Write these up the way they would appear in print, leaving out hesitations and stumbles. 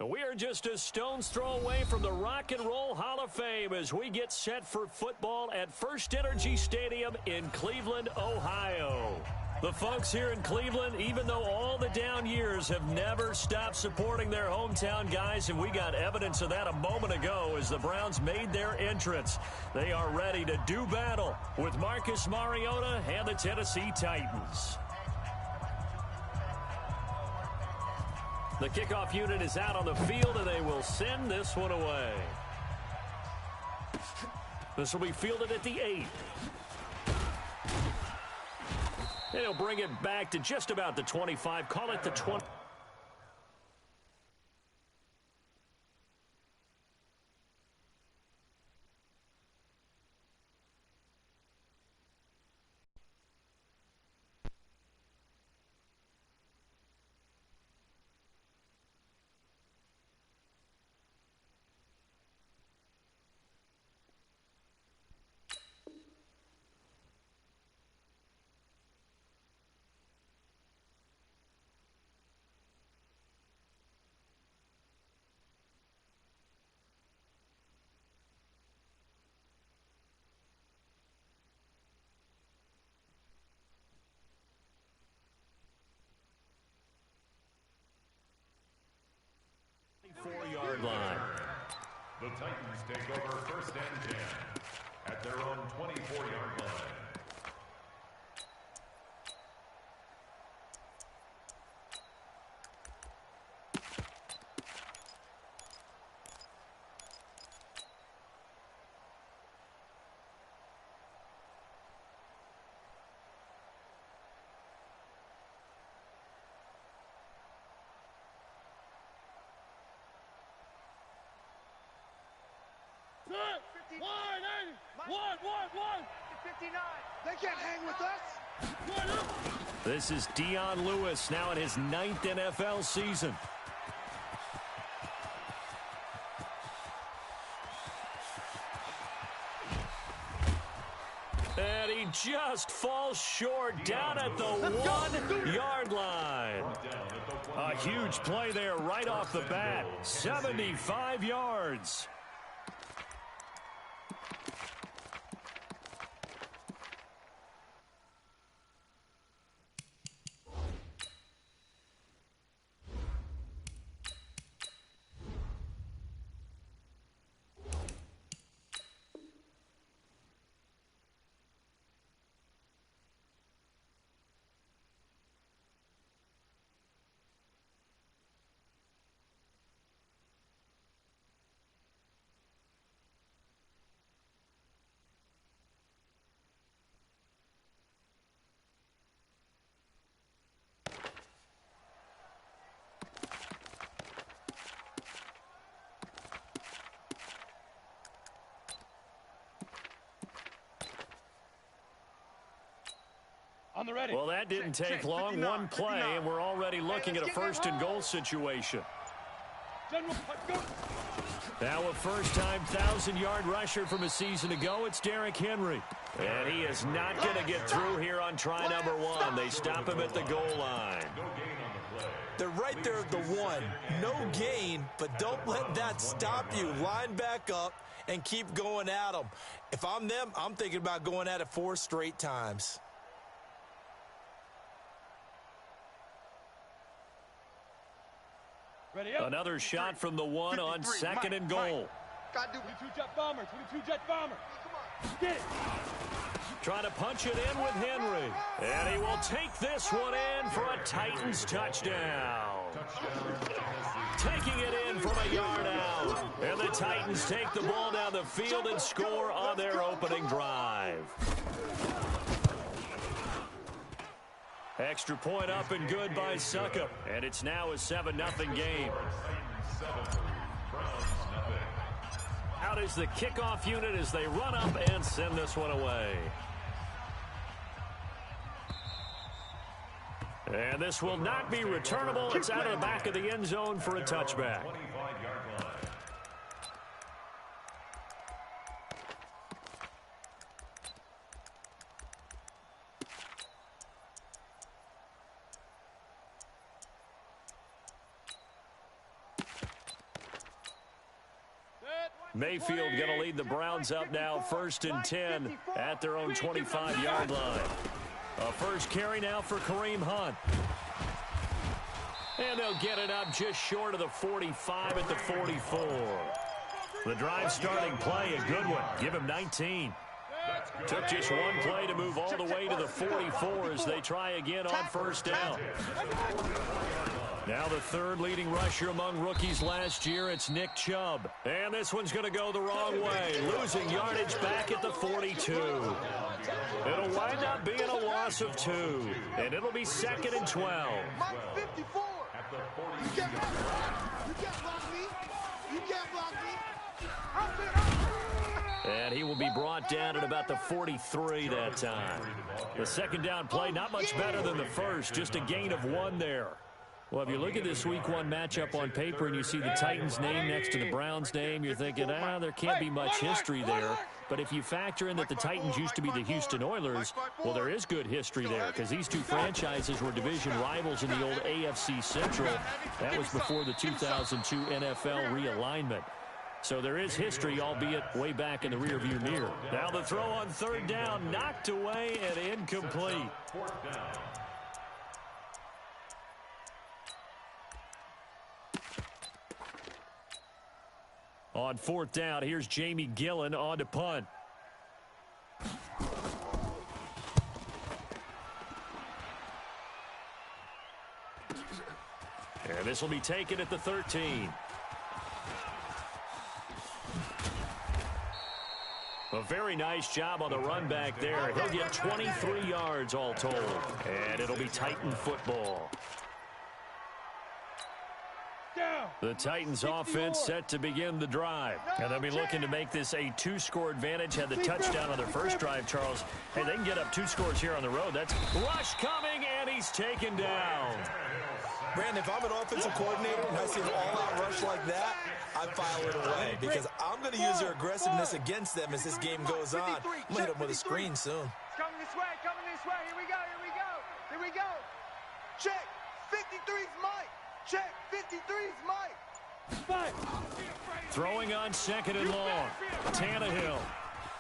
We are just a stone's throw away from the Rock and Roll Hall of Fame as we get set for football at First Energy Stadium in Cleveland, Ohio. The folks here in Cleveland, even though all the down years, have never stopped supporting their hometown guys, and we got evidence of that a moment ago as the Browns made their entrance. They are ready to do battle with Marcus Mariota and the Tennessee Titans. The kickoff unit is out on the field, and they will send this one away. This will be fielded at the 8. And he'll bring it back to just about the 25. Call it the 20. Four-yard line. The Titans take over first and 10 at their own 24-yard line. They can't hang with us. This is Dion Lewis now in his 9th NFL season. And he just falls short down at the 1-yard line. A huge play there right off the bat. 75 yards. Well, that didn't take long. One play, and we're already looking at a first-and-goal situation. Now a first-time 1,000-yard rusher from a season ago, it's Derrick Henry. And he is not going to get through here on try number 1. They stop him at the goal line. They're right there at the 1. No gain, but don't let that stop you. Line back up and keep going at them. If I'm them, I'm thinking about going at it 4 straight times. Another shot from the 1 on 2nd and goal. 22 jet bomber, 22 jet bomber. Get it. Trying to punch it in with Henry. And he will take this one in for a Titans touchdown. Taking it in from a yard out. And the Titans take the ball down the field and score on their opening drive. Extra point up and good by Suckup. And it's now a 7-0 game. Out is the kickoff unit as they run up and send this one away. And this will not be returnable. It's out of the back of the end zone for a touchback. Mayfield going to lead the Browns up now, 1st and 10 at their own 25-yard line. A first carry now for Kareem Hunt. And they'll get it up just short of the 45 at the 44. The drive starting play, a good one. Give him 19. Took just one play to move all the way to the 44 as they try again on first down. Now the third leading rusher among rookies last year, it's Nick Chubb. And this one's going to go the wrong way, losing yardage back at the 42. It'll wind up being a loss of 2, and it'll be 2nd and 12. Mike 54. You can't block me. You can't block me. And he will be brought down at about the 43 that time. The second down play, not much better than the first, just a gain of 1 there. Well, if you look at this Week 1 matchup on paper and you see the Titans' name next to the Browns' name, you're thinking, there can't be much history there. But if you factor in that the Titans used to be the Houston Oilers, well, there is good history there because these two franchises were division rivals in the old AFC Central. That was before the 2002 NFL realignment. So there is history, albeit way back in the rearview mirror. Now the throw on third down, knocked away and incomplete. On fourth down, here's Jamie Gillen on to punt. And this will be taken at the 13. A very nice job on the run back there. He'll get 23 yards all told. And it'll be Titan football. The Titans offense set to begin the drive. And they'll be looking to make this a 2-score advantage. Had the touchdown on their first drive, Charles. Hey, they can get up 2 scores here on the road. That's rush coming, and he's taken down. Brandon, if I'm an offensive coordinator and I see an all-out rush like that, I file it away because I'm going to use their aggressiveness against them as this game goes on. I'm going to hit them with a screen soon. Coming this way, coming this way. Here we go, here we go. Here we go. Check. 53's Mike. Check. 53's Mike. Throwing on 2nd and long. Tannehill.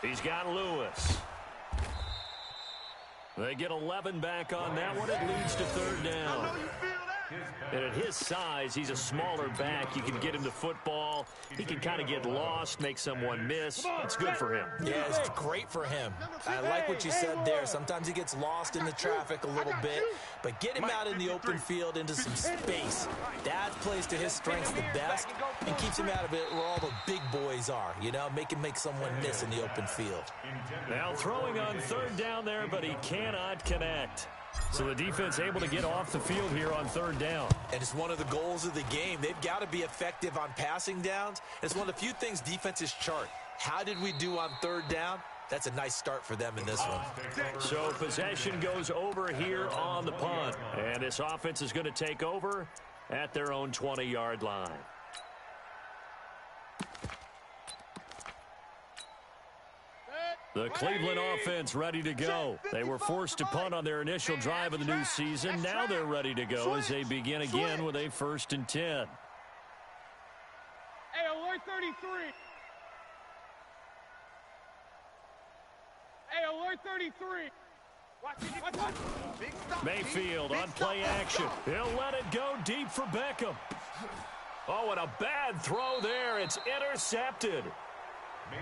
He's got Lewis. They get 11 back on that one. It leads to third down. And at his size, he's a smaller back. You can get him the football. He can kind of get lost, make someone miss. It's good for him. Yeah, it's great for him. I like what you said there. Sometimes he gets lost in the traffic a little bit, but get him out in the open field into some space. That plays to his strengths the best and keeps him out of it where all the big boys are, make him make someone miss in the open field. Now throwing on third down there, but he cannot connect. So the defense able to get off the field here on third down. And it's one of the goals of the game. They've got to be effective on passing downs. It's one of the few things defenses chart. How did we do on third down? That's a nice start for them in this one. So possession goes over here on the punt. And this offense is going to take over at their own 20-yard line. The Cleveland offense ready to go. They were forced to punt on their initial drive of the new season. Now they're ready to go as they begin again with a 1st and 10. Hey, alert 33. Hey, alert 33. Watch. Mayfield on play action. He'll let it go deep for Beckham. Oh, and a bad throw there. It's intercepted.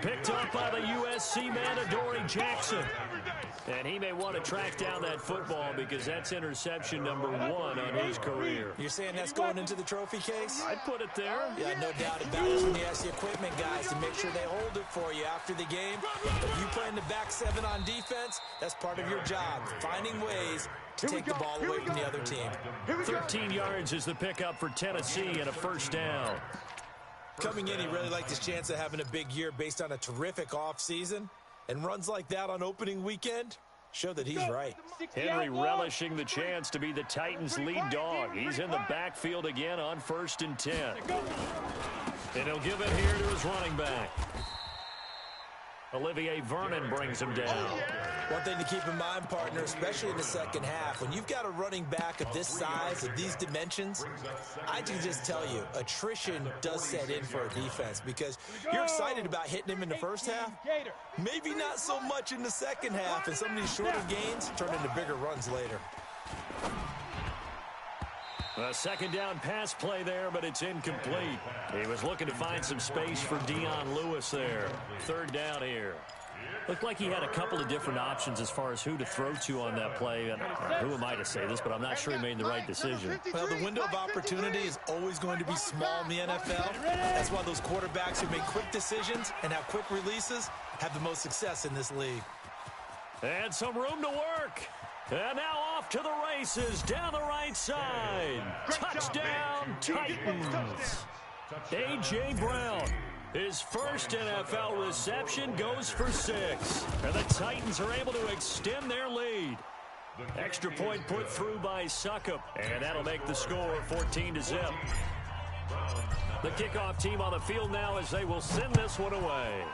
Picked up by the USC man, Adoree Jackson. And he may want to track down that football because that's interception number 1 on his career. You're saying that's going into the trophy case? I'd put it there. Yeah, no doubt about it. When you ask the equipment guys to make sure they hold it for you after the game. If you play in the back 7 on defense, that's part of your job. Finding ways to take the ball away from the other team. 13 yards is the pickup for Tennessee and a first down. Coming in, he really liked his chance of having a big year based on a terrific offseason. And runs like that on opening weekend show that he's right. Henry relishing the chance to be the Titans' lead dog. He's in the backfield again on 1st and 10. And he'll give it here to his running back. Olivier Vernon brings him down. One thing to keep in mind, partner, especially in the second half, when you've got a running back of this size, of these dimensions, I can just tell you, attrition does set in for a defense because you're excited about hitting him in the first half. Maybe not so much in the second half, and some of these shorter gains turn into bigger runs later. A second down pass play there, but it's incomplete. He was looking to find some space for Dion Lewis there. Third down here. Looked like he had a couple of different options as far as who to throw to on that play. And who am I to say this, but I'm not sure he made the right decision. Well, the window of opportunity is always going to be small in the NFL. That's why those quarterbacks who make quick decisions and have quick releases have the most success in this league. And some room to work. And now off to the races down the right side. Touchdown, Titans. A.J. Brown, his first NFL reception, goes for 6. And the Titans are able to extend their lead. Extra point put through by Succop. And that'll make the score 14-0. The kickoff team on the field now as they will send this one away.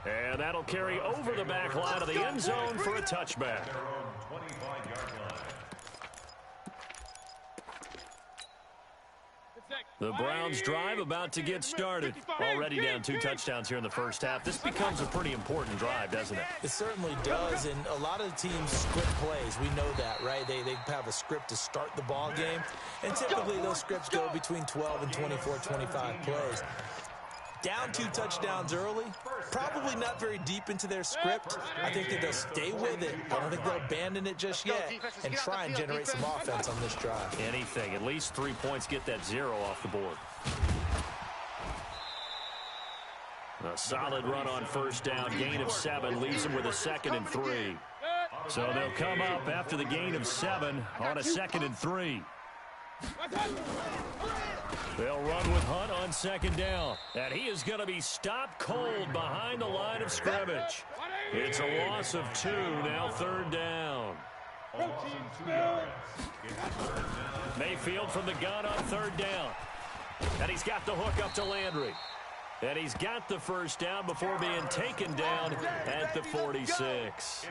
And that'll carry over the back line of the end zone for a touchback. The Browns drive about to get started. Already down 2 touchdowns here in the first half. This becomes a pretty important drive, doesn't it? It certainly does, and a lot of the teams script plays. We know that, right? They have a script to start the ball game, and typically those scripts go between 12 and 24, 25 plays. Down 2 touchdowns early, probably not very deep into their script. I think that they'll stay with it. I don't think they'll abandon it just yet and try and generate some offense on this drive. Anything. At least 3 points, get that 0 off the board. A solid run on first down. Gain of 7 leaves them with a 2nd and 3. So they'll come up after the gain of 7 on a 2nd and 3. They'll run with Hunt on 2nd down. And he is going to be stopped cold behind the line of scrimmage. It's a loss of 2, now 3rd down. Mayfield from the gun on 3rd down. And he's got the hook up to Landry. And he's got the first down before being taken down at the 46.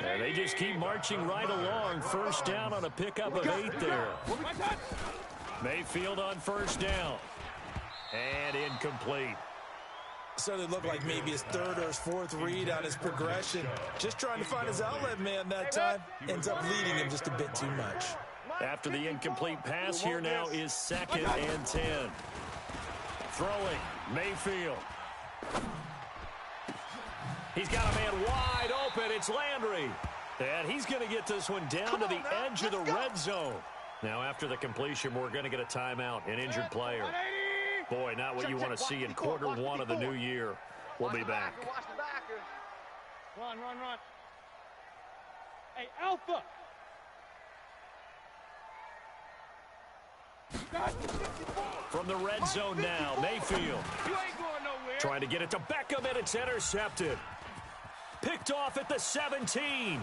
And they just keep marching right along. First down on a pickup of 8 there. Mayfield on first down. And incomplete. So it looked like maybe his 3rd or his 4th read on his progression. Just trying to find his outlet man that time. Ends up leading him just a bit too much. After the incomplete pass, here now is 2nd and 10. Throwing, Mayfield. He's got a man wide open. It's Landry. And he's going to get this one down to the edge of the red zone. Now, after the completion, we're going to get a timeout, an injured player. Boy, not what you want to see in quarter 1 of the new year. We'll be back. Run. Hey, Alpha. From the red zone now, Mayfield. Trying to get it to Beckham, and it's intercepted. Picked off at the 17.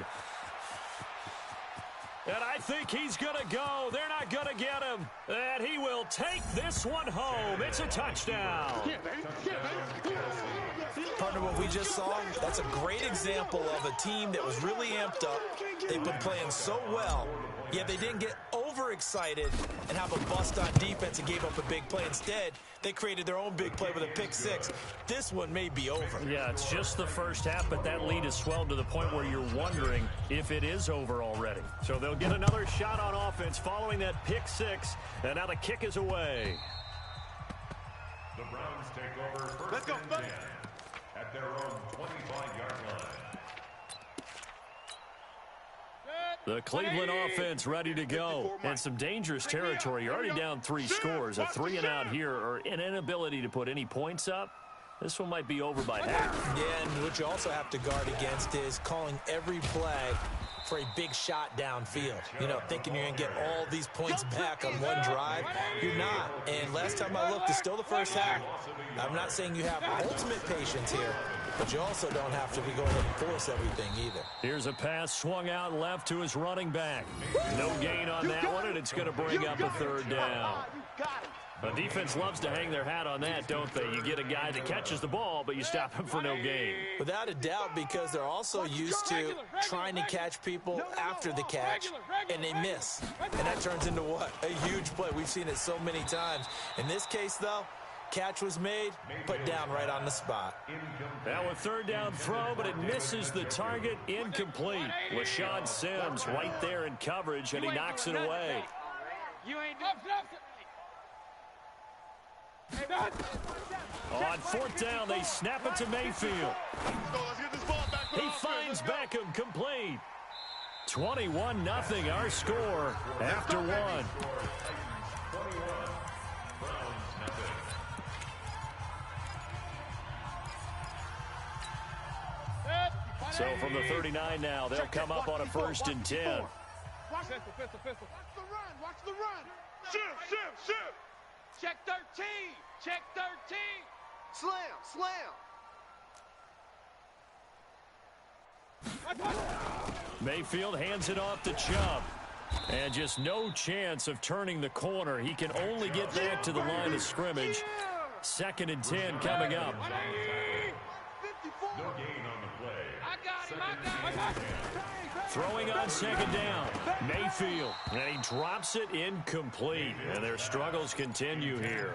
And I think he's going to go. They're not going to get him. And he will take this one home. It's a touchdown. Partner, what we just saw, that's a great example of a team that was really amped up. They've been playing so well, yet they didn't get overexcited and have a bust on defense and gave up a big play. Instead, they created their own big play with a pick 6. This one may be over. Yeah, it's just the first half, but that lead has swelled to the point where you're wondering if it is over already. So they'll get another shot on offense following that pick 6, and now the kick is away. The Browns take over first and 10 at their own 25-yard line. The Cleveland offense ready to go. And some dangerous territory. You're already down 3 scores. A 3-and-out here, or an inability to put any points up. This one might be over by half. Yeah, and what you also have to guard against is calling every play for a big shot downfield. You know, thinking you're going to get all these points back on one drive. You're not. And last time I looked, it's still the first half. I'm not saying you have ultimate patience here, but you also don't have to be going to force everything either. Here's a pass swung out left to his running back. No gain on that one, and it's going to bring up a 3rd down. The defense loves to hang their hat on that, don't they? You get a guy that catches the ball, but you stop him for no gain. Without a doubt, because they're also used to trying to catch people after the catch, and they miss. And that turns into what? A huge play. We've seen it so many times. In this case, though, catch was made, put down right on the spot. Now a third down throw, but it misses the target. Incomplete. LaShawn Sims right there in coverage, and he knocks it away. You ain't On fourth down, they snap it to Mayfield. He finds Beckham, complete. 21-0 our score after one. So from the 39 now, they'll come up on a 1st and 10. Watch pistol. Watch the run. Shift. Check 13. Check 13. Slam. Mayfield hands it off to Chubb. And just no chance of turning the corner. He can only get back to the line of scrimmage. 2nd and 10 coming up. No gain on the play. I got him. Throwing on 2nd down. Mayfield. And he drops it incomplete. And their struggles continue here.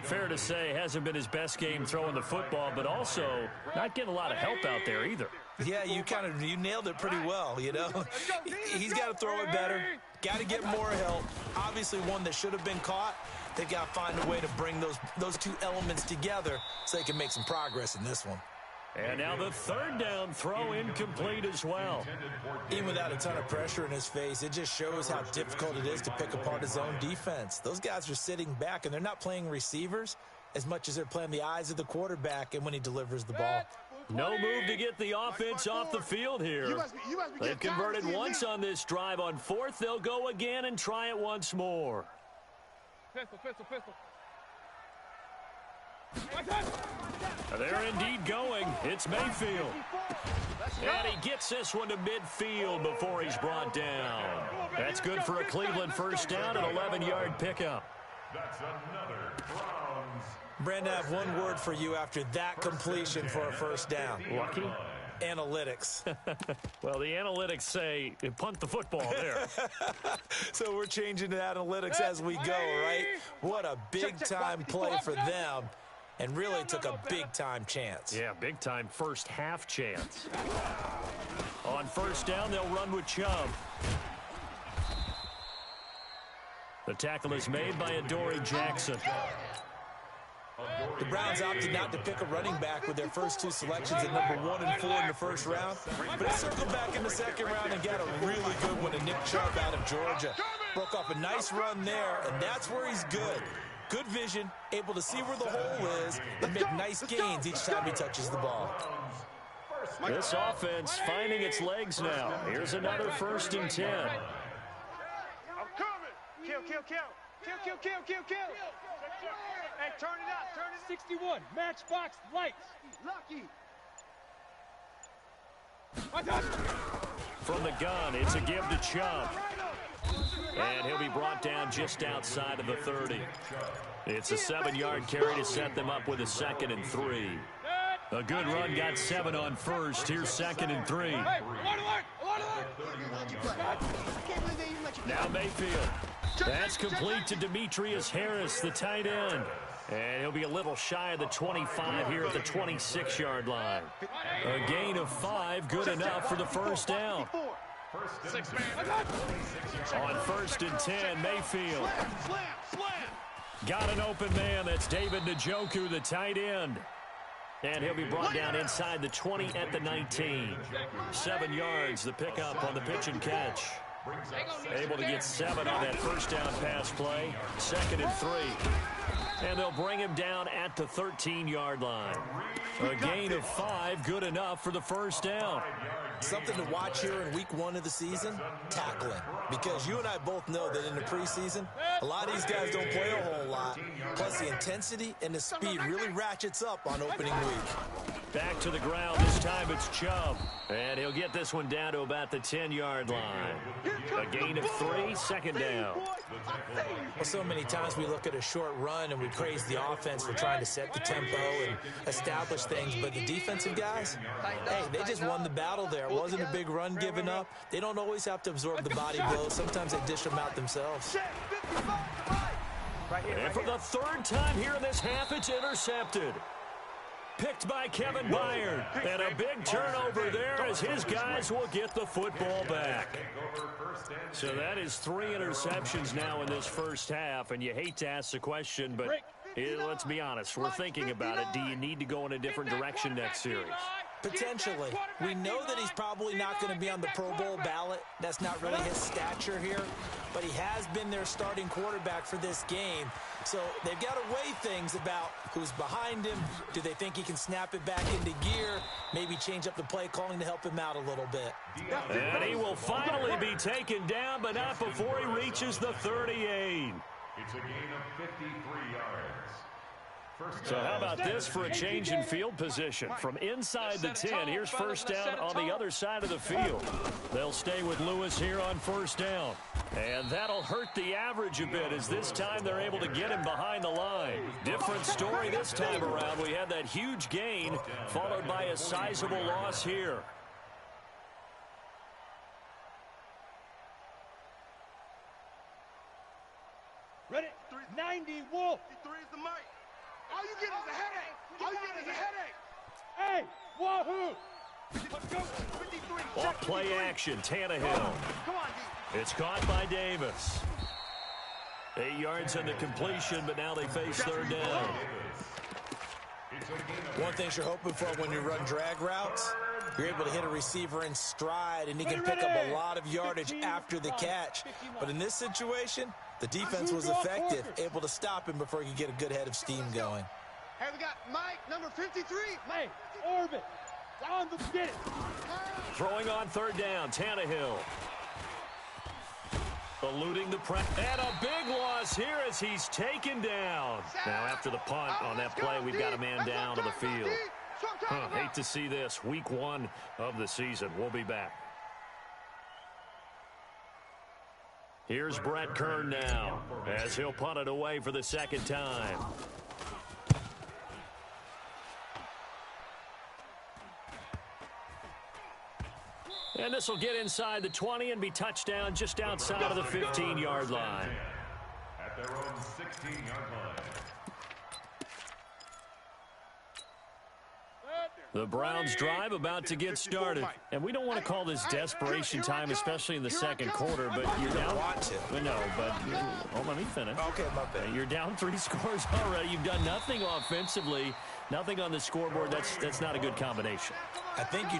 Fair to say, hasn't been his best game throwing the football, but also not getting a lot of help out there either. Yeah, you nailed it pretty well, you know. He's got to throw it better. Got to get more help. Obviously one that should have been caught. They've got to find a way to bring those two elements together so they can make some progress in this one. And now the 3rd down throw incomplete as well. Even without a ton of pressure in his face, it just shows how difficult it is to pick apart his own defense. Those guys are sitting back, and they're not playing receivers as much as they're playing the eyes of the quarterback and when he delivers the ball. No move to get the offense off the field here. They've converted once on this drive. On 4th, they'll go again and try it once more. Pistol. They're indeed going. It's Mayfield. And he gets this one to midfield before he's brought down. That's good for a Cleveland 1st down, an 11-yard pickup. That's another Browns. Brandon, I have one word for you after that completion for a 1st down. Lucky? Analytics. Well, the analytics say punt the football there. So we're changing to analytics as we go, right? What a big-time play for them. And really took a big-time chance. Yeah, big-time first half chance. On 1st down, they'll run with Chubb. The tackle is made by Adoree Jackson. The Browns opted not to pick a running back with their first 2 selections at number 1 and 4 in the 1st round. But they circled back in the 2nd round and got a really good one to Nick Chubb out of Georgia. Broke off a nice run there, and that's where he's good. Good vision, able to see where the hole is, and make nice gains each time he touches the ball. This offense finding its legs now. Here's another 1st and 10. I'm coming. Kill. Hey, turn it up. 61. Matchbox lights. Lucky. From the gun, it's a give to Chubb. And he'll be brought down just outside of the 30. It's a 7-yard carry to set them up with a 2nd and 3. A good run got 7 on 1st. Here's 2nd and 3. Now Mayfield. That's complete to Demetrius Harris, the tight end. And he'll be a little shy of the 25 here at the 26-yard line. A gain of 5, good enough for the 1st down. On 1st and 10, Mayfield. Got an open man. That's David Njoku, the tight end. And he'll be brought down inside the 20 at the 19. 7 yards, the pickup on the pitch and catch. Able to get 7 on that 1st down pass play. 2nd and 3. And they'll bring him down at the 13-yard line. A gain of 5, good enough for the 1st down. Something to watch here in week 1 of the season, tackling. Because you and I both know that in the preseason, a lot of these guys don't play a whole lot. Plus the intensity and the speed really ratchets up on opening week. Back to the ground. This time it's Chubb. And he'll get this one down to about the 10-yard line. A gain of 3, second down. Well, so many times we look at a short run and we praise the offense for trying to set the tempo and establish things. But the defensive guys, hey, they just won the battle there. It wasn't a big run given up. They don't always have to absorb the body blows. Sometimes they dish them out themselves. And for the third time here in this half, it's intercepted. Picked by Kevin Byard. And a big turnover there as his guys will get the football back. So that is 3 interceptions now in this first half. And you hate to ask the question, but let's be honest. We're thinking about it. Do you need to go in a different direction next series? Potentially. We know that he's probably not going to be on the Pro Bowl ballot. That's not really his stature here. But he has been their starting quarterback for this game. So they've got to weigh things about who's behind him. Do they think he can snap it back into gear? Maybe change up the play calling to help him out a little bit. And he will finally be taken down, but not before he reaches the 38. It's a gain of 53 yards. So how about this for a change in field position? From inside the 10, here's first down on the other side of the field. They'll stay with Lewis here on first down. And that'll hurt the average a bit as this time they're able to get him behind the line. Different story this time around. We had that huge gain followed by a sizable loss here. Ready? 90, Wolf. 53 is the mic. All you get is a headache. All you get is a headache. Hey, wahoo! Let's go. 53. Off play action, Tannehill. Come on, D. It's caught by Davis. 8 yards on the completion, but now they face third down. One thing you're hoping for when you run drag routes, you're able to hit a receiver in stride, and he can pick up a lot of yardage after the catch. But in this situation, the defense was effective, able to stop him before he could get a good head of steam going. Hey, we got Mike, number 53. Hey, orbit. On the get it. Throwing on third down, Tannehill. Eluding the press. And a big loss here as he's taken down. Now after the punt on that play, we've got a man down on the field. Hate to see this. Week 1 of the season. We'll be back. Here's Brett Kern now as he'll punt it away for the second time. And this will get inside the 20 and be touchdown just outside of the 15-yard line. At their own 16-yard line. The Browns drive about to get started. And we don't want to call this desperation time, especially in the second quarter, but you're down. No, but let me finish. Okay, my bad. You're down 3 scores already. You've done nothing offensively, nothing on the scoreboard. That's not a good combination. I think you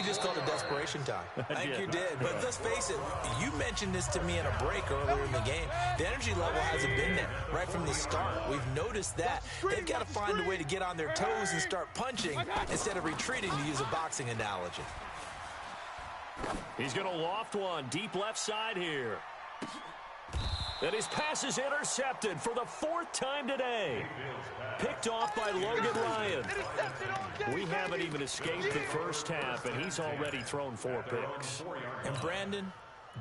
just called it desperation time. I think you did. But let's face it, you mentioned this to me in a break earlier in the game. The energy level hasn't been there right from the start. We've noticed that. They've got to find a way to get on their toes and start punching instead of retreating, to use a boxing analogy. He's going to loft one deep left side here. And his pass is intercepted for the 4th time today. Picked off by Logan Ryan. We haven't even escaped the first half, and he's already thrown 4 picks. And Brandon,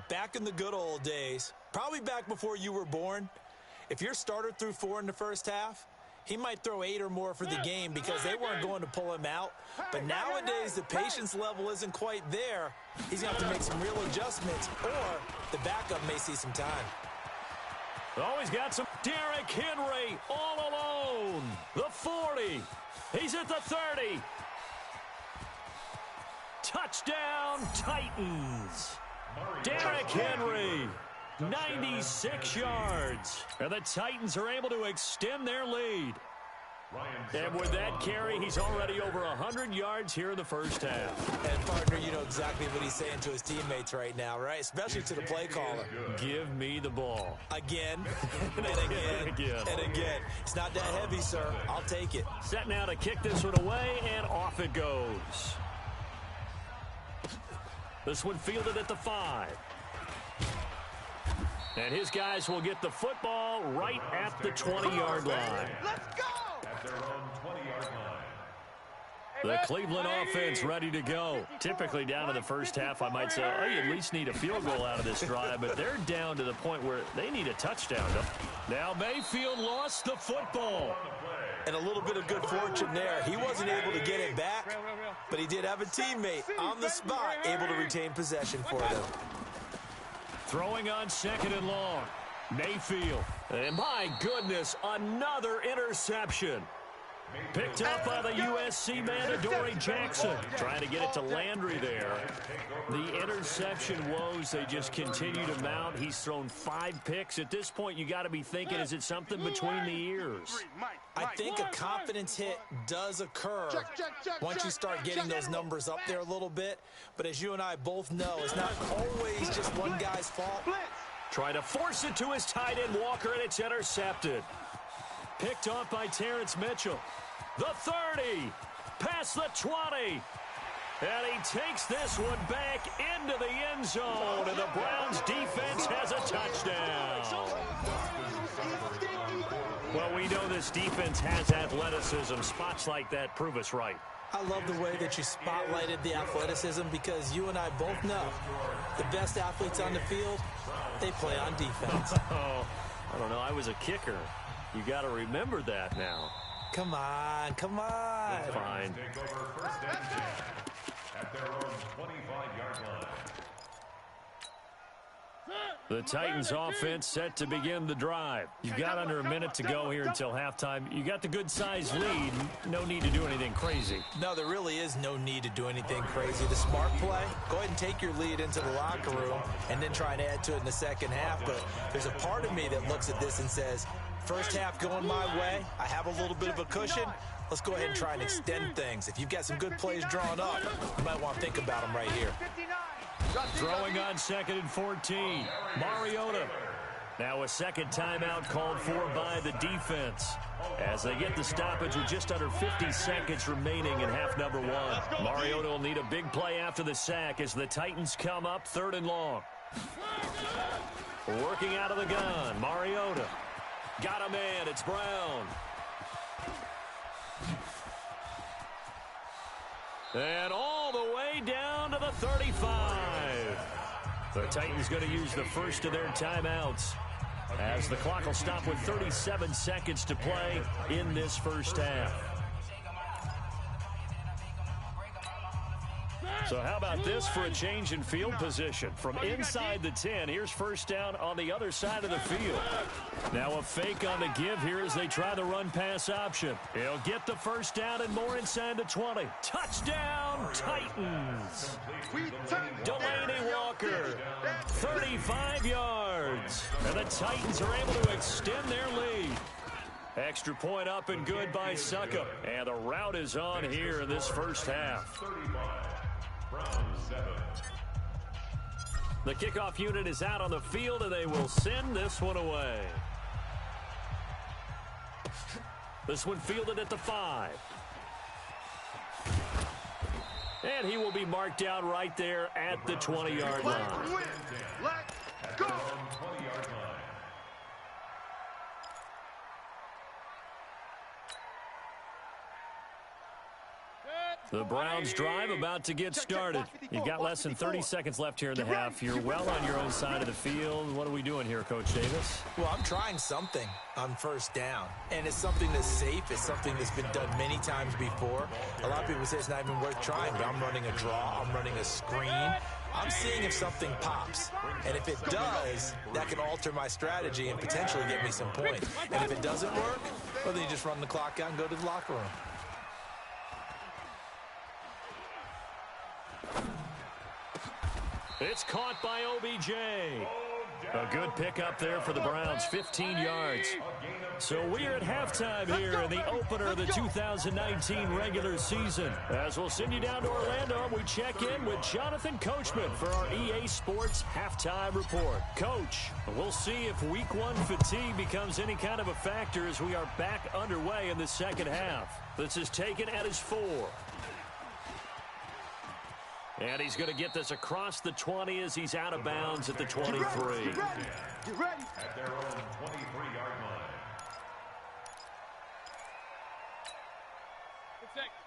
back in the good old days, probably back before you were born, if your starter threw 4 in the first half, he might throw 8 or more for the game because they weren't going to pull him out. But nowadays, the patience level isn't quite there. He's going to have to make some real adjustments, or the backup may see some time. Oh, he's got some. Derrick Henry all alone. The 40. He's at the 30. Touchdown, Titans. Derrick Henry, 96 yards. And the Titans are able to extend their lead. And with that carry, he's already over 100 yards here in the first half. And, partner, you know exactly what he's saying to his teammates right now, right? Especially to the play caller. Give me the ball. Again, and again, and again. It's not that heavy, sir. I'll take it. Set now to kick this one away, and off it goes. This one fielded at the 5. And his guys will get the football right at the 20-yard line. Let's go! At their own 20-yard line. The Cleveland offense ready to go. Typically down in the first half, I might say, oh, you at least need a field goal out of this drive, but they're down to the point where they need a touchdown. Now Mayfield lost the football. And a little bit of good fortune there. He wasn't able to get it back, but he did have a teammate on the spot able to retain possession for them. Throwing on 2nd and long. Mayfield. And my goodness, another interception. Picked up by the USC man, Adoree Jackson. Trying to get it to Landry there. The interception woes, they just continue to mount. He's thrown 5 picks. At this point, you got to be thinking, is it something between the ears? I think a confidence hit does occur once you start getting those numbers up there a little bit. But as you and I both know, it's not always just one guy's fault. Trying to force it to his tight end, Walker, and it's intercepted. Picked off by Terrence Mitchell. The 30, past the 20. And he takes this one back into the end zone, and the Browns defense has a touchdown. Well, we know this defense has athleticism. Spots like that prove us right. I love the way that you spotlighted the athleticism because you and I both know the best athletes on the field, they play on defense. Oh, I don't know. I was a kicker. You got to remember that now. Come on, come on. Fine. Take over 1st and 10 at their own 25-yard line. The Titans offense set to begin the drive. You've got under a minute to go here until halftime. You got the good-sized lead. No need to do anything crazy. No, there really is no need to do anything crazy. The smart play, go ahead and take your lead into the locker room and then try and add to it in the second half. But there's a part of me that looks at this and says, first half going my way, I have a little bit of a cushion. Let's go ahead and try and extend things. If you've got some good plays drawn up, you might want to think about them right here. Throwing on 2nd and 14. Mariota. Now a second timeout called for by the defense as they get the stoppage with just under 50 seconds remaining in half number 1. Mariota will need a big play after the sack as the Titans come up 3rd and long. Working out of the gun. Mariota. Got a man. It's Brown. And all the way down to the 35. The Titans going to use the first of their timeouts as the clock will stop with 37 seconds to play in this first half. So how about this for a change in field position? From inside the 10, here's first down on the other side of the field. Now a fake on the give here as they try the run-pass option. He'll get the first down and more inside the 20. Touchdown, Titans. Delaney Walker, 35 yards. And the Titans are able to extend their lead. Extra point up and good by Succop. And the route is on here in this first half. The kickoff unit is out on the field, and they will send this one away. This one fielded at the 5. And he will be marked down right there at the 20-yard line. Let's go. The Browns drive about to get started. You've got less than 30 seconds left here in the half. You're well on your own side of the field. What are we doing here, Coach Davis? Well, I'm trying something on first down, and it's something that's safe. It's something that's been done many times before. A lot of people say it's not even worth trying, but I'm running a draw. I'm running a screen. I'm seeing if something pops, and if it does, that can alter my strategy and potentially get me some points. And if it doesn't work, well, then you just run the clock out and go to the locker room. It's caught by OBJ. A good pickup there for the Browns, 15 yards. So we're at halftime here in the opener of the 2019 regular season. As we'll send you down to Orlando, we check in with Jonathan Coachman for our EA Sports Halftime Report. Coach, we'll see if Week 1 fatigue becomes any kind of a factor as we are back underway in the second half. This is taken at his 4. And he's going to get this across the 20 as he's out of bounds at the 23. Get ready. At their own 23-yard line.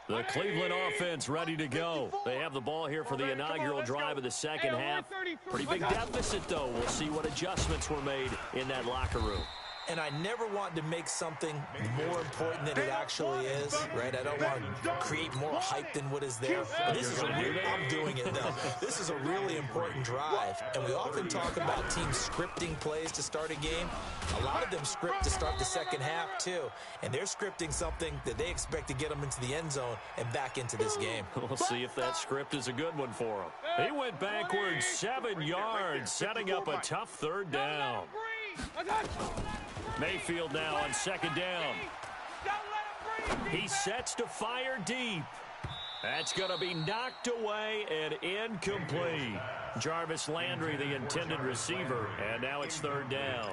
The Cleveland offense ready to go. They have the ball here for the inaugural drive of the second half. Pretty big deficit, though. We'll see what adjustments were made in that locker room. And I never want to make something more important than it actually is, right? I don't want to create more hype than what is there. But this is I'm doing it, though. This is a really important drive. And we often talk about teams scripting plays to start a game. A lot of them script to start the second half, too. And they're scripting something that they expect to get them into the end zone and back into this game. We'll see if that script is a good one for him. He went backwards 7 yards, setting up a tough third down. Mayfield now on second down. He sets to fire deep. That's going to be knocked away and incomplete. Jarvis Landry, the intended receiver, and now it's third down.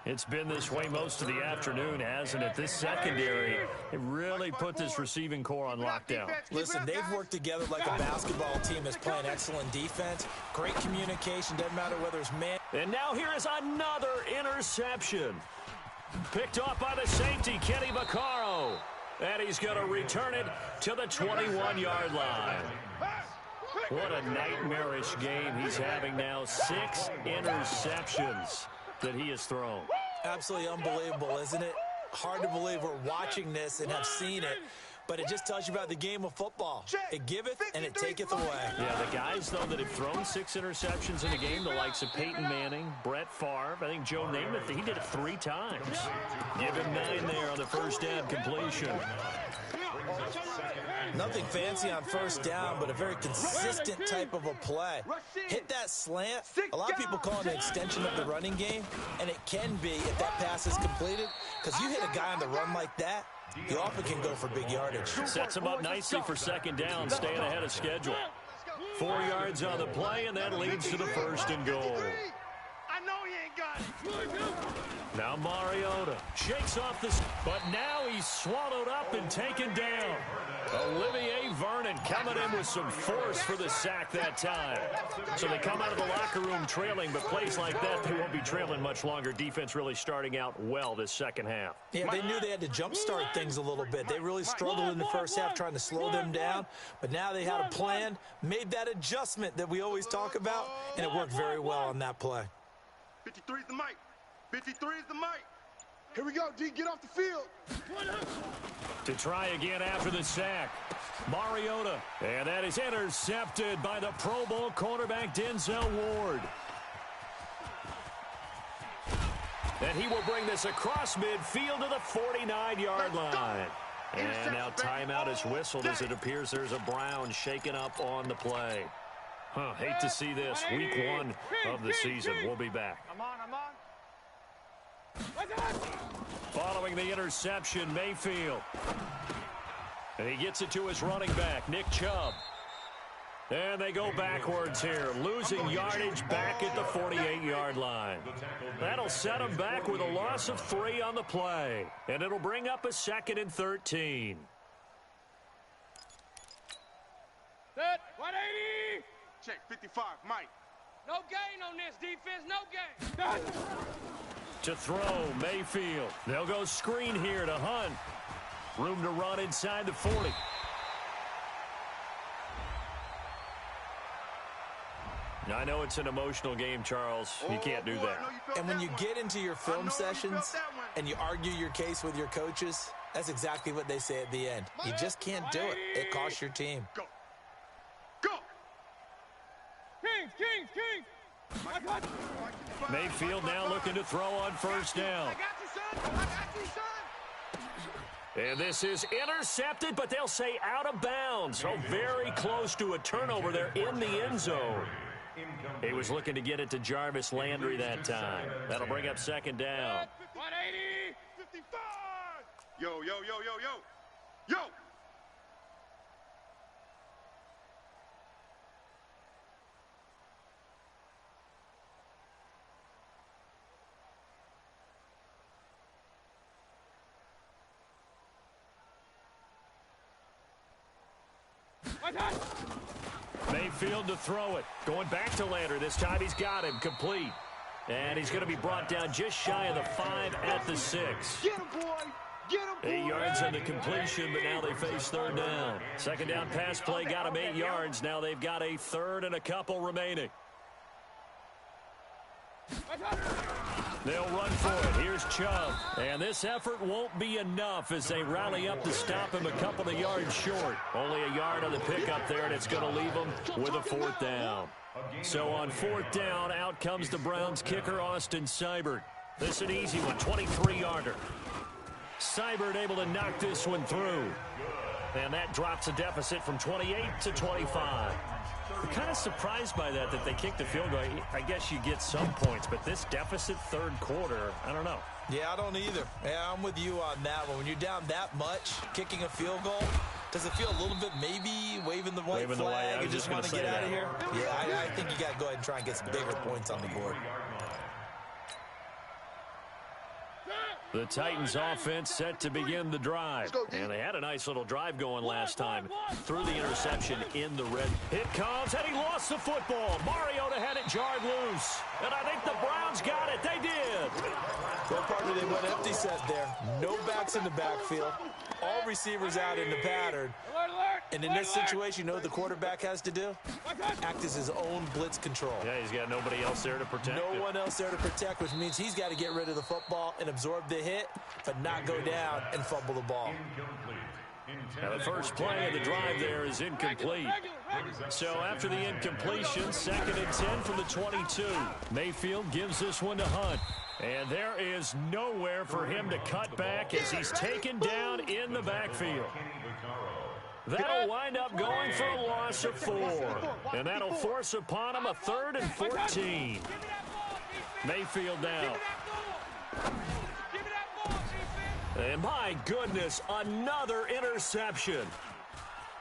It's been this way most of the afternoon, hasn't it? This secondary, they really put this receiving core on lockdown. Listen, they've worked together like a basketball team that's playing excellent defense. Great communication, doesn't matter whether it's man. And now here is another interception. Picked off by the safety, Kenny Vaccaro. And he's going to return it to the 21-yard line. What a nightmarish game he's having now. 6 interceptions that he has thrown. Absolutely unbelievable, isn't it? Hard to believe we're watching this and have seen it. But it just tells you about the game of football. It giveth and it taketh away. Yeah, the guys, though, that have thrown 6 interceptions in a game, the likes of Peyton Manning, Brett Favre, I think Joe Namath, he did it 3 times. Give him 9 there on the first down completion. Nothing fancy on first down, but a very consistent type of a play. Hit that slant. A lot of people call it an extension of the running game, and it can be if that pass is completed, because you hit a guy on the run like that, he often can go for big yardage. Sets him up nicely for second down, staying ahead of schedule. 4 yards on the play, and that leads to the first and goal. I know he ain't got it. Now Mariota shakes off this, but now he's swallowed up and taken down. Olivier Vernon coming in with some force for the sack that time. So they come out of the locker room trailing, but plays like that, they won't be trailing much longer. Defense really starting out well this second half. Yeah, they knew they had to jumpstart things a little bit. They really struggled in the first half trying to slow them down, but now they had a plan, made that adjustment that we always talk about, and it worked very well on that play. 53 is the mic. 53 is the mic. Here we go, D. Get off the field. To try again after the sack. Mariota. And that is intercepted by the Pro Bowl cornerback Denzel Ward. And he will bring this across midfield to the 49-yard line. And now timeout is whistled as it appears there's a Brown shaken up on the play. Hate to see this. Week 1 of the season. We'll be back. I'm on. Following the interception, Mayfield. And he gets it to his running back, Nick Chubb. And they go backwards here, losing yardage back at the 48-yard line. That'll set them back with a loss of 3 on the play. And it'll bring up a 2nd and 13. Set, 180. Check, 55, Mike. No gain on this defense, no gain. To throw, Mayfield. They'll go screen here to Hunt. Room to run inside the 40. I know it's an emotional game, Charles. You can't do that. And when you get into your film sessions and you argue your case with your coaches, that's exactly what they say at the end. You just can't do it. It costs your team. Go. Kings. Mayfield now looking to throw on first down. I got you, son. And this is intercepted, but they'll say out of bounds. So very close to a turnover there in the end zone. He was looking to get it to Jarvis Landry that time. That'll bring up second down. 180. 55. Yo. Mayfield to throw it. Going back to Landry. This time he's got him complete. And he's going to be brought down just shy of the 5 at the 6. Get him, boy. 8 yards on the completion, but now they face third down. Second down pass play got them 8 yards. Now they've got a third and a couple remaining. They'll run for it. Here's Chubb. And this effort won't be enough as they rally up to stop him a couple of yards short. Only a yard on the pickup there, and it's going to leave them with a fourth down. So on fourth down, out comes the Browns kicker, Austin Seibert. This is an easy one, 23-yarder. Seibert able to knock this one through. And that drops a deficit from 28 to 25. I'm kind of surprised by that they kicked the field goal. I guess you get some points, but this deficit third quarter, I don't know. Yeah, I don't either. Yeah, I'm with you on that one. When you're down that much, kicking a field goal, does it feel a little bit maybe waving the white flag and just want to get out of here? Yeah, I think you got to go ahead and try and get some bigger points on the board. The Titans offense set to begin the drive. And they had a nice little drive going last time. Threw the interception in the red. It comes, and he lost the football. Mariota had it jarred loose. And I think the Browns got it. They did. Well, partner, they went empty set there. No backs in the backfield. All receivers out in the pattern. And in this situation, you know what the quarterback has to do? Act as his own blitz control. Yeah, he's got nobody else there to protect. No one else there to protect, which means he's got to get rid of the football and absorb the hit, but not go down and fumble the ball. Now the first play of the drive there is incomplete. So after the incompletion, second and 10 from the 22. Mayfield gives this one to Hunt. And there is nowhere for him to cut back as he's taken down in the backfield. That'll wind up going for a loss of 4. And that'll force upon him a 3rd and 14. Mayfield now. And my goodness, another interception.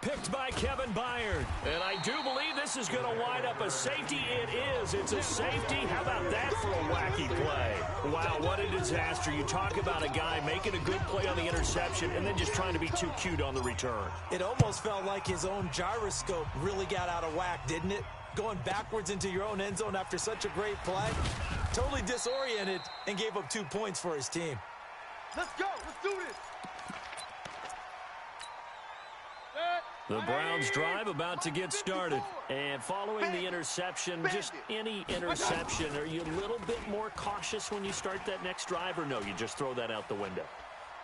Picked by Kevin Byard. And I do believe this is going to wind up a safety. It is. It's a safety. How about that for a wacky play? Wow, what a disaster. You talk about a guy making a good play on the interception and then just trying to be too cute on the return. It almost felt like his own gyroscope really got out of whack, didn't it? Going backwards into your own end zone after such a great play. Totally disoriented and gave up 2 points for his team. Let's go. Let's do this. The Browns drive about to get started. And following the interception, just any interception, are you a little bit more cautious when you start that next drive, or no, you just throw that out the window?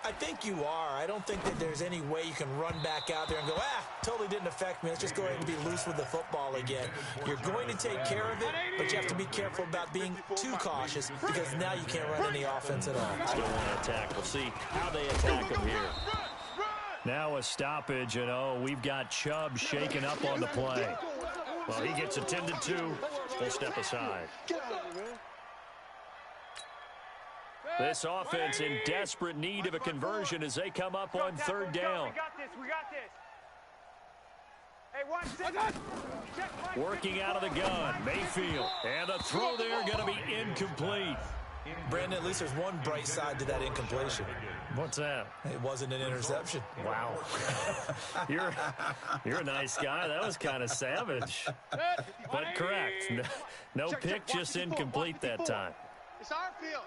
I think you are. I don't think that there's any way you can run back out there and go, totally didn't affect me. Let's just go ahead and be loose with the football again. You're going to take care of it, but you have to be careful about being too cautious because now you can't run any offense at all. Still want to attack. We'll see how they attack him here. Now a stoppage, and we've got Chubb shaking up on the play. Well, he gets attended to. We'll step aside. This offense in desperate need of a conversion as they come up on third down. We got this. Hey, watch this. Working out of the gun, Mayfield. And the throw there going to be incomplete. Brandon, at least there's one bright side to that incompletion. What's that? It wasn't an interception. Wow. You're a nice guy. That was kind of savage. But correct. No pick, just incomplete that time. It's our field.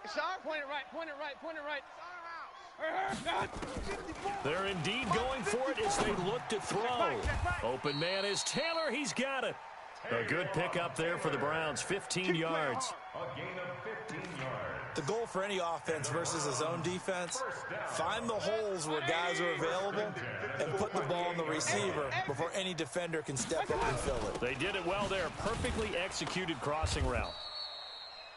It's our point it right. Point it right. Point it right. It's our house. They're indeed going for it as they look to throw. Open man is Taylor. He's got it. A good pickup there for the Browns, 15 yards. A gain of 15 yards. The goal for any offense versus a zone defense, find the holes where guys are available and put the ball on the receiver before any defender can step up and fill it. They did it well there. Perfectly executed crossing route.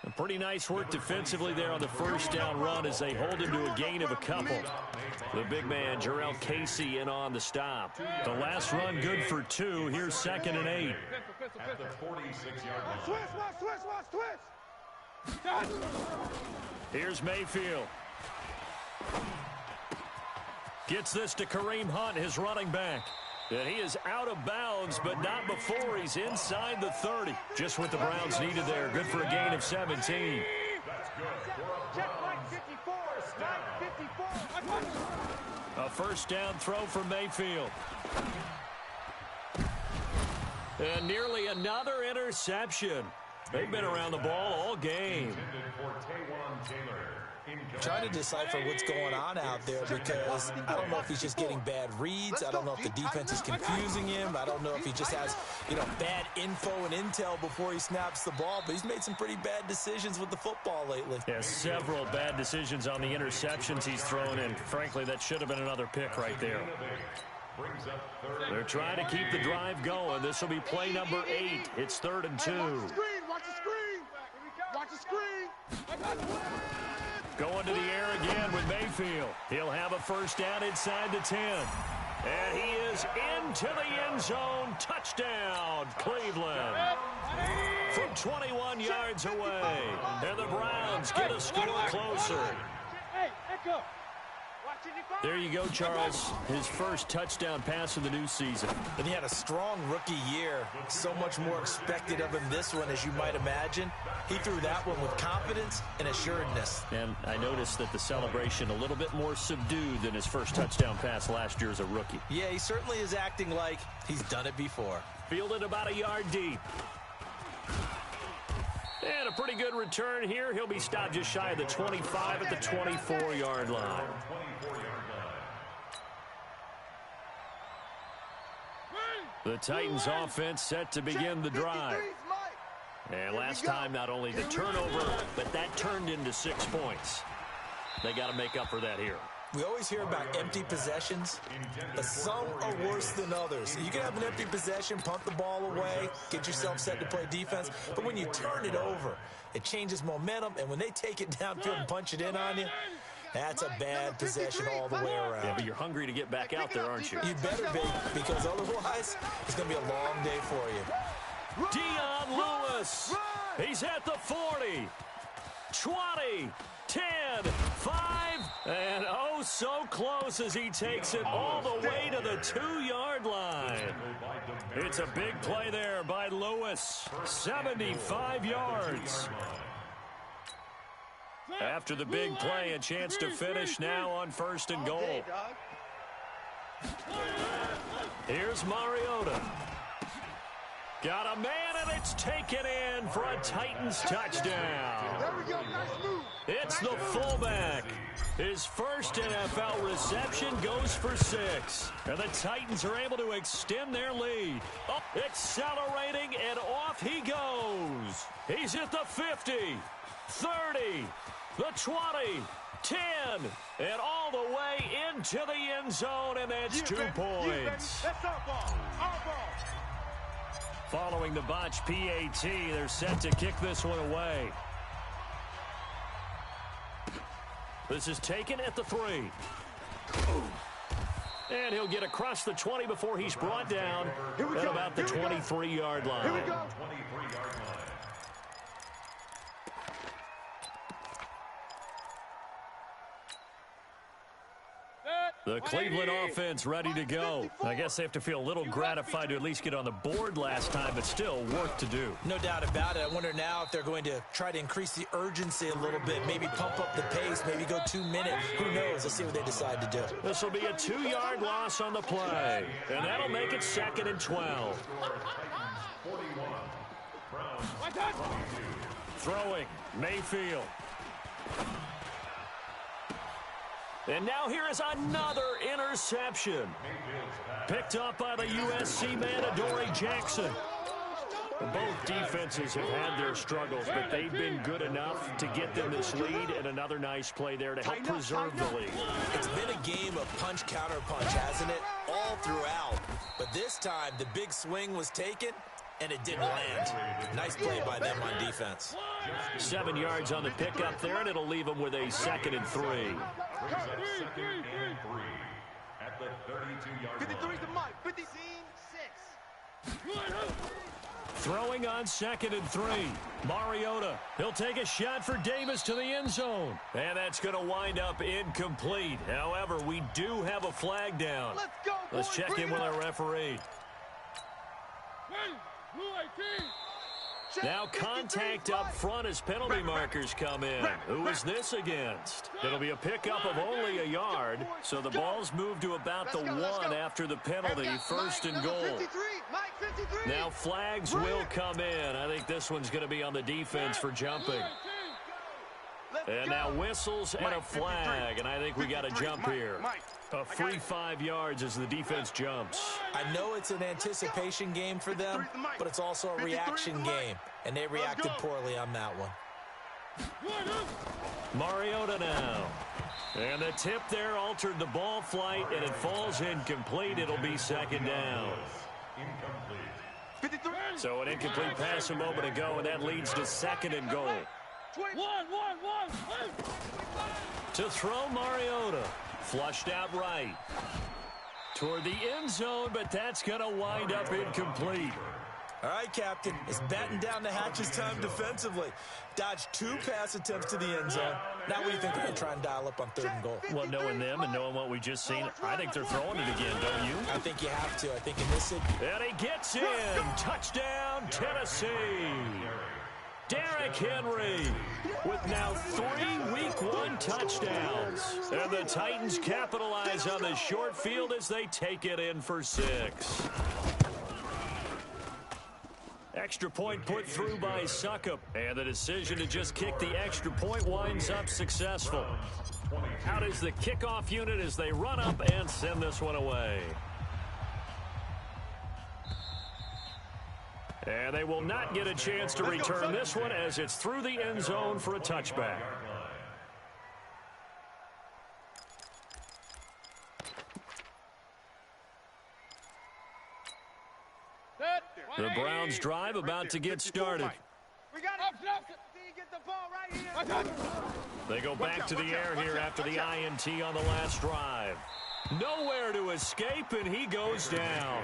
A pretty nice work defensively there on the first down run as they hold him to a gain of a couple. The big man, Jarrell Casey, in on the stop. The last run good for 2. Here's 2nd and 8. At the 46-yard line. Twist. Here's Mayfield. Gets this to Kareem Hunt, his running back. And he is out of bounds, but not before he's inside the 30. Just what the Browns needed there. Good for a gain of 17. Check right 54. Right 54. A first down throw for Mayfield. And nearly another interception. They've been around the ball all game. I'm trying to decipher what's going on out there because I don't know if he's just getting bad reads. I don't know if the defense is confusing him. I don't know if he just has, bad info and intel before he snaps the ball. But he's made some pretty bad decisions with the football lately. Yeah, several bad decisions on the interceptions he's thrown in. Frankly, that should have been another pick right there. They're trying to keep the drive going. This will be play number 8. It's 3rd and 2. Watch the screen. Watch the screen. Going to the air again with Mayfield. He'll have a first down inside the 10. And he is into the end zone. Touchdown, Cleveland. From 21 yards away. And the Browns get a score closer. Hey, echo. There you go, Charles. His first touchdown pass of the new season. And he had a strong rookie year. So much more expected of him this one, as you might imagine. He threw that one with confidence and assuredness. And I noticed that the celebration a little bit more subdued than his first touchdown pass last year as a rookie. Yeah, he certainly is acting like he's done it before. Fielded about a yard deep. And a pretty good return here. He'll be stopped just shy of the 25 at the 24-yard line. The Titans offense set to begin the drive. And last time, not only the turnover, but that turned into 6 points. They got to make up for that here. We always hear about empty possessions, but some are worse than others. You can have an empty possession, punt the ball away, get yourself set to play defense, but when you turn it over, it changes momentum, and when they take it downfield and punch it in on you, that's a bad possession all the way around. Yeah, but you're hungry to get back out there, aren't you? You better be, because otherwise, it's going to be a long day for you. Dion Lewis. He's at the 40, 20, 10, 5, and oh, so close as he takes it all the way to the 2-yard line. It's a big play there by Lewis, 75 yards. After the big play, a chance to finish now on 1st and goal. Here's Mariota. Got a man, and it's taken in for a Titans touchdown. There we go, nice move. It's the fullback. His first NFL reception goes for 6. And the Titans are able to extend their lead. Oh, accelerating, and off he goes. He's at the 50, 30, the 20, 10, and all the way into the end zone, and that's 2 points. That's our ball. Our ball. Following the botch PAT, they're set to kick this one away. This is taken at the 3. And he'll get across the 20 before he's brought down at about the 23-yard line. Here we go. 23-yard line. The Cleveland offense ready to go. I guess they have to feel a little gratified to at least get on the board last time, but still work to do. No doubt about it. I wonder now if they're going to try to increase the urgency a little bit, maybe pump up the pace, maybe go 2 minutes. Who knows? Let's see what they decide to do. This will be a 2-yard loss on the play, and that'll make it 2nd and 12. Throwing, Mayfield. And now here is another interception. Picked up by the USC man, Adoree Jackson. Both defenses have had their struggles, but they've been good enough to get them this lead, and another nice play there to help preserve the lead. It's been a game of punch-counter-punch, hasn't it? All throughout. But this time, the big swing was taken, and it didn't land. Nice play by them on defense. 7 yards on the pickup there, and it'll leave them with a 2nd and 3. Brings up 2nd and 3 at the 32-yard line. 53's the mic. 50. 6. Throwing on 2nd and 3. Mariota. He'll take a shot for Davis to the end zone. And that's going to wind up incomplete. However, we do have a flag down. Let's go, boys. Let's check in with our referee. Now contact up front as penalty markers come in. Who is this against? It'll be a pickup of only a yard, so the ball's moved to about the 1 after the penalty, 1st and goal. Now flags will come in. I think this one's going to be on the defense for jumping. And now whistles and a flag, and I think we got a jump here. A free 5 yards as the defense jumps. I know it's an anticipation game for them, but it's also a reaction game, and they reacted poorly on that one. Mariota now. And the tip there altered the ball flight, and it falls incomplete. It'll be second down. So an incomplete pass a moment ago, and that leads to second and goal. To throw Mariota. Flushed out right. Toward the end zone, but that's going to wind up incomplete. All right, Captain. It's batten down the hatches time defensively. Dodged 2 pass attempts to the end zone. Now what do you think they're going to try and dial up on 3rd and goal? Well, knowing them and knowing what we just seen, I think they're throwing it again, don't you? I think you have to. I think in this... And he gets in. Touchdown, Tennessee. Derrick Henry with now 3 Week 1 touchdowns. And the Titans capitalize on the short field as they take it in for 6. Extra point put through by Suckup. And the decision to just kick the extra point winds up successful. Out is the kickoff unit as they run up and send this one away. And they will not get a chance to return this one as it's through the end zone for a touchback. The Browns drive about to get started. They go back to the air here after the INT on the last drive. Nowhere to escape, and he goes down.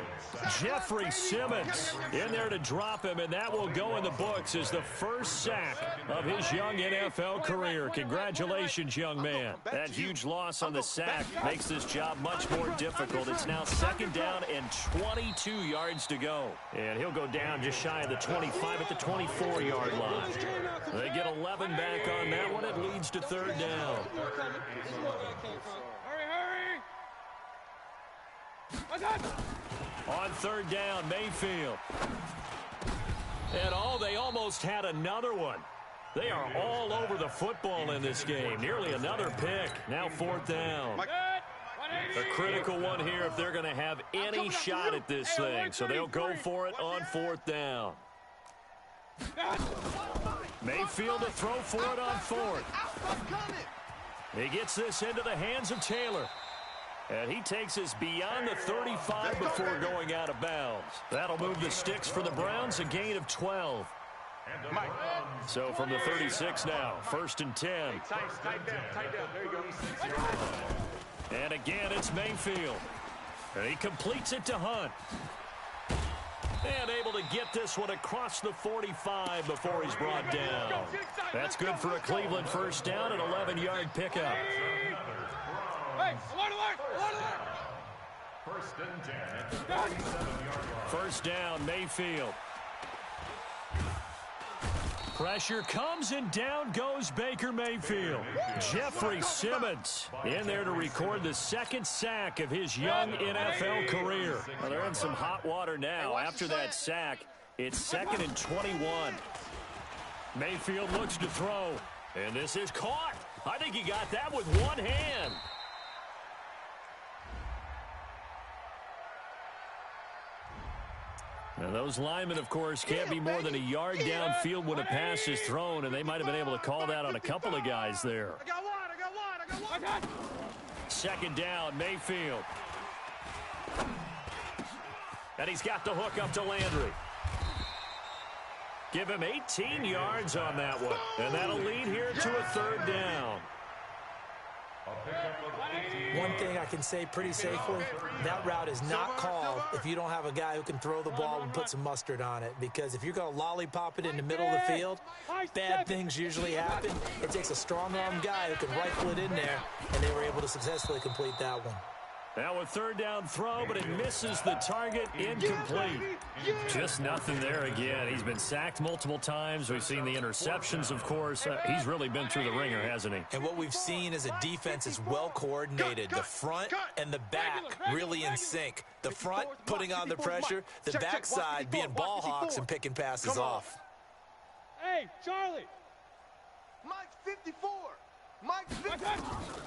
Jeffrey Simmons in there to drop him, and that will go in the books as the first sack of his young NFL career. Congratulations, young man. That huge loss on the sack makes this job much more difficult. It's now second down and 22 yards to go. And he'll go down just shy of the 25 at the 24-yard line. They get 11 back on that one. It leads to 3rd down. On 3rd down, Mayfield. And they almost had another one. They are all over the football in this game. Nearly another pick. Now 4th down. A critical one here if they're going to have any shot at this thing. So they'll go for it on 4th down. Mayfield to throw for it on 4th. He gets this into the hands of Taylor. And he takes us beyond the 35 before going out of bounds. That'll move the sticks for the Browns, a gain of 12. So from the 36 now, 1st and 10. And again, it's Mayfield. And he completes it to Hunt. And able to get this one across the 45 before he's brought down. That's good for a Cleveland first down, an 11-yard pickup. First down, Mayfield. Pressure comes and down goes Baker Mayfield. Jeffrey Simmons in there to record the 2nd sack of his young NFL career. Well, they're in some hot water now. After that sack, it's 2nd and 21. Mayfield looks to throw, and this is caught. I think he got that with one hand. And those linemen, of course, can't be more than a yard downfield when a pass is thrown, and they might have been able to call that on a couple of guys there. I got one. 2nd down, Mayfield. And he's got the hook up to Landry. Give him 18 yards on that one, and that'll lead here to a 3rd down. One thing I can say pretty safely, that route is not called if you don't have a guy who can throw the ball and put some mustard on it. Because if you're going to lollipop it in the middle of the field, bad things usually happen. It takes a strong-arm guy who can rifle it in there, and they were able to successfully complete that one. Now a 3rd down throw, but it misses the target, incomplete. Just nothing there again. He's been sacked multiple times. We've seen the interceptions, of course. He's really been through the ringer, hasn't he? And what we've seen is a defense is well coordinated. The front and the back really in sync. The front putting on the pressure, the backside being ball hawks and picking passes off. Hey, Charlie. Mike's 54. Mike's 54.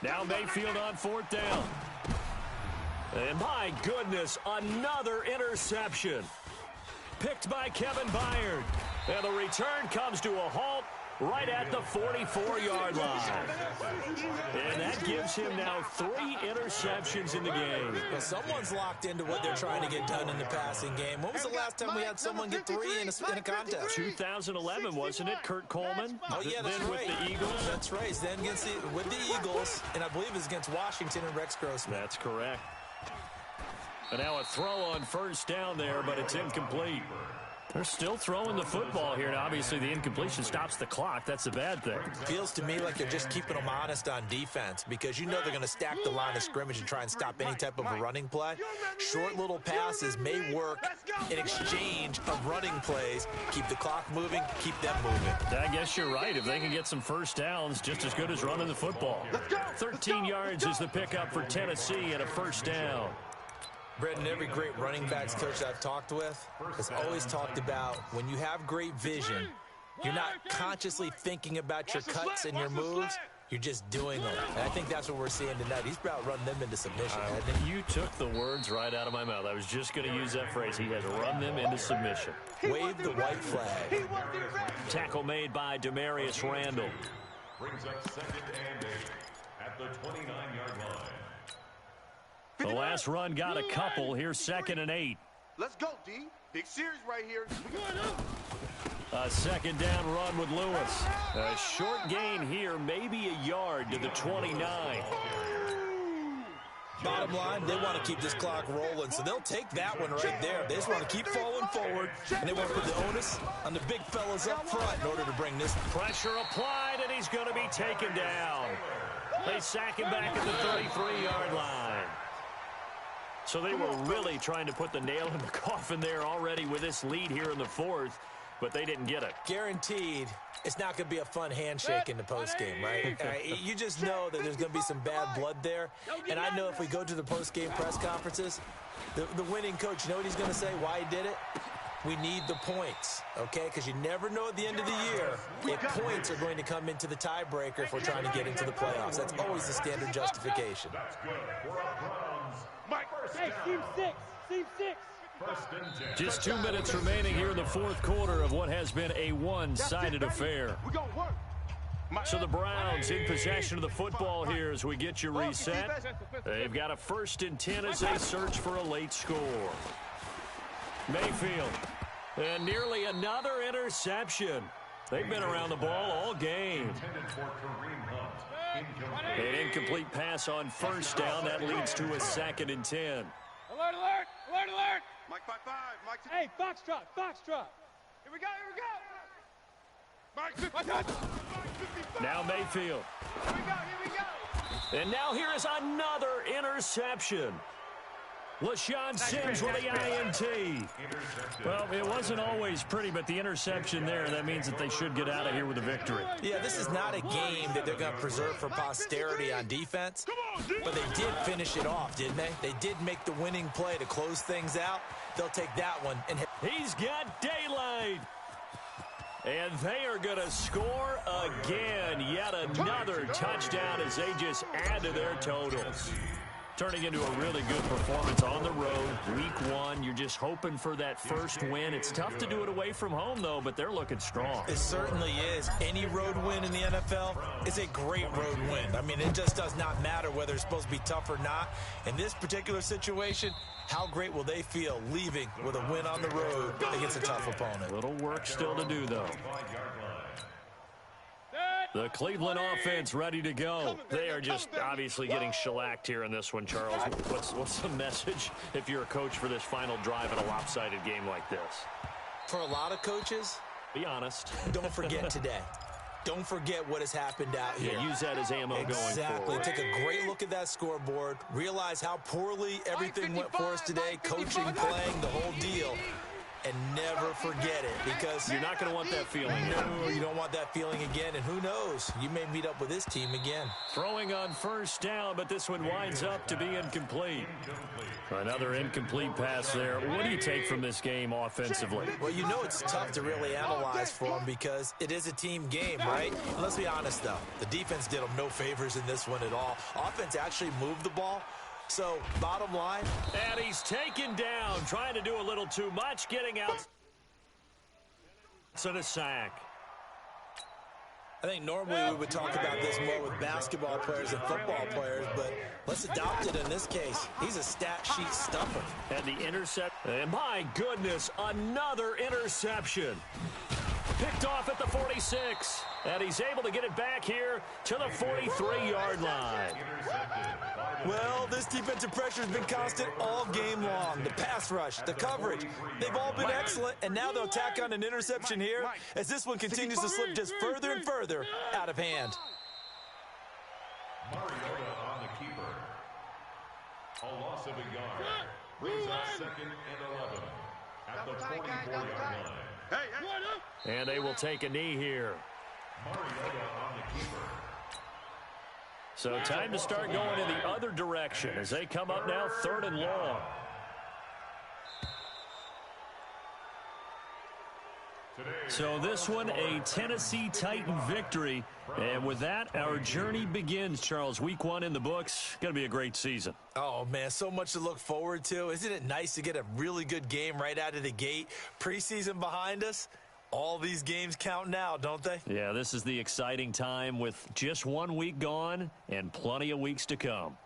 Now Mayfield on 4th down. And my goodness, another interception. Picked by Kevin Byard. And the return comes to a halt right at the 44-yard line. And that gives him now 3 interceptions in the game. Well, someone's locked into what they're trying to get done in the passing game. When was the last time we had someone get 3 in a contest? 2011, wasn't it, Kurt Coleman? Oh, yeah, that's then right. With the Eagles. That's right. Then with the Eagles, and I believe it's against Washington and Rex Grossman. That's correct. And now a throw on 1st down there, but it's incomplete. They're still throwing the football here. Now, obviously, the incompletion stops the clock. That's the bad thing. Feels to me like they're just keeping them honest on defense because you know they're going to stack the line of scrimmage and try and stop any type of a running play. Short little passes may work in exchange of running plays. Keep the clock moving, keep them moving. I guess you're right. If they can get some 1st downs, just as good as running the football. 13 yards is the pickup for Tennessee and a 1st down. Brendan, every great running backs coach I've talked with has always talked about when you have great vision, you're not consciously thinking about your cuts and your moves. You're just doing them. And I think that's what we're seeing tonight. He's about running them into submission. You took the words right out of my mouth. I was just going to use that phrase. He has run them into submission. Wave the white flag. Tackle made by Demarius Randall. Brings up 2nd and 8 at the 29-yard line. The last run got a couple. Here's 2nd and 8. Let's go, D. Big series right here. A 2nd down run with Lewis. A short gain here, maybe a yard to the 29. Bottom line, they want to keep this clock rolling, so they'll take that one right there. They just want to keep falling forward, and they want to put the onus on the big fellas up front in order to bring this. Pressure applied, and he's going to be taken down. They sack him back at the 33-yard line. So they were really trying to put the nail in the coffin there already with this lead here in the 4th, but they didn't get it. Guaranteed, it's not going to be a fun handshake in the postgame, right? You just know that there's going to be some bad blood there. And I know if we go to the postgame press conferences, the winning coach, you know what he's going to say, why he did it? We need the points, okay? Because you never know at the end of the year if points are going to come into the tiebreaker if we're trying to get into the playoffs. That's always the standard justification. That's good for a Browns. Hey, team 6. Team 6. Just 2 minutes remaining here in the 4th quarter of what has been a one-sided affair. So the Browns in possession of the football here as we get you reset. They've got a 1st and 10 as they search for a late score. Mayfield. And nearly another interception. They've been around the ball all game. An incomplete pass on 1st down. That leads to a 2nd and 10. Alert, alert, alert, alert. Mike 5-5. Mike. Hey, Foxtrot, Foxtrot. Here we go, here we go. Now Mayfield. Here we go, here we go. And now here is another interception. LaShawn Sims with the INT. Well, it wasn't always pretty, but the interception there, that means that they should get out of here with a victory. Yeah, this is not a game that they're going to preserve for posterity on defense, but they did finish it off, didn't they? They did make the winning play to close things out. They'll take that one. And he's got daylight. And they are going to score again. Yet another touchdown as they just add to their totals. Turning into a really good performance on the road. Week 1, you're just hoping for that first win. It's tough to do it away from home, though, but they're looking strong. It certainly is. Any road win in the NFL is a great road win. I mean, it just does not matter whether it's supposed to be tough or not. In this particular situation, how great will they feel leaving with a win on the road against a tough opponent? Little work still to do, though. The Cleveland offense ready to go. They are just obviously getting shellacked here in this one, Charles. What's the message if you're a coach for this final drive in a lopsided game like this? For a lot of coaches, be honest. Don't forget today. Don't forget what has happened out here. Yeah, use that as ammo going forward. Exactly. Take a great look at that scoreboard. Realize how poorly everything went for us today. Coaching, playing, the whole deal. and never forget it, because you're not going to want that feeling. No, you don't want that feeling again, and who knows? You may meet up with this team again. Throwing on first down, but this one winds up to be incomplete. Another incomplete pass there. What do you take from this game offensively? Well, you know it's tough to really analyze for them because it is a team game, right? And let's be honest, though. The defense did them no favors in this one at all. Offense actually moved the ball. So, bottom line. And he's taken down, trying to do a little too much, getting out to the sack. I think normally we would talk about this more with basketball players and football players, but let's adopt it in this case. He's a stat sheet stuffer. And the intercept. And my goodness, another interception. Picked off at the 46. And he's able to get it back here to the 43-yard line. Well, this defensive pressure has been constant all game long. The pass rush, the coverage, they've all been excellent, and now they'll tack on an interception here as this one continues to slip just further and further out of hand. Mariota on the keeper. A loss of a yard. Brings up 2nd and 11 at the 44-yard line. And they will take a knee here. Mariota on the keeper. So time to start going in the other direction as they come up now 3rd and long. So this one, a Tennessee Titan victory. And with that, our journey begins, Charles. Week 1 in the books. Going to be a great season. Oh, man, so much to look forward to. Isn't it nice to get a really good game right out of the gate? Preseason behind us. All these games count now, don't they? Yeah, this is the exciting time with just 1 week gone and plenty of weeks to come.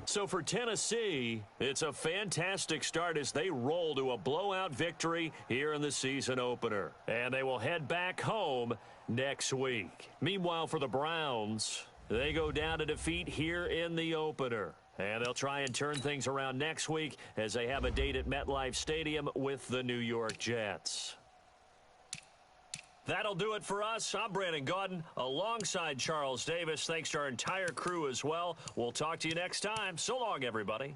So for Tennessee, it's a fantastic start as they roll to a blowout victory here in the season opener. And they will head back home next week. Meanwhile, for the Browns, they go down to defeat here in the opener. And they'll try and turn things around next week as they have a date at MetLife Stadium with the New York Jets. That'll do it for us. I'm Brandon Gaudin alongside Charles Davis. Thanks to our entire crew as well. We'll talk to you next time. So long, everybody.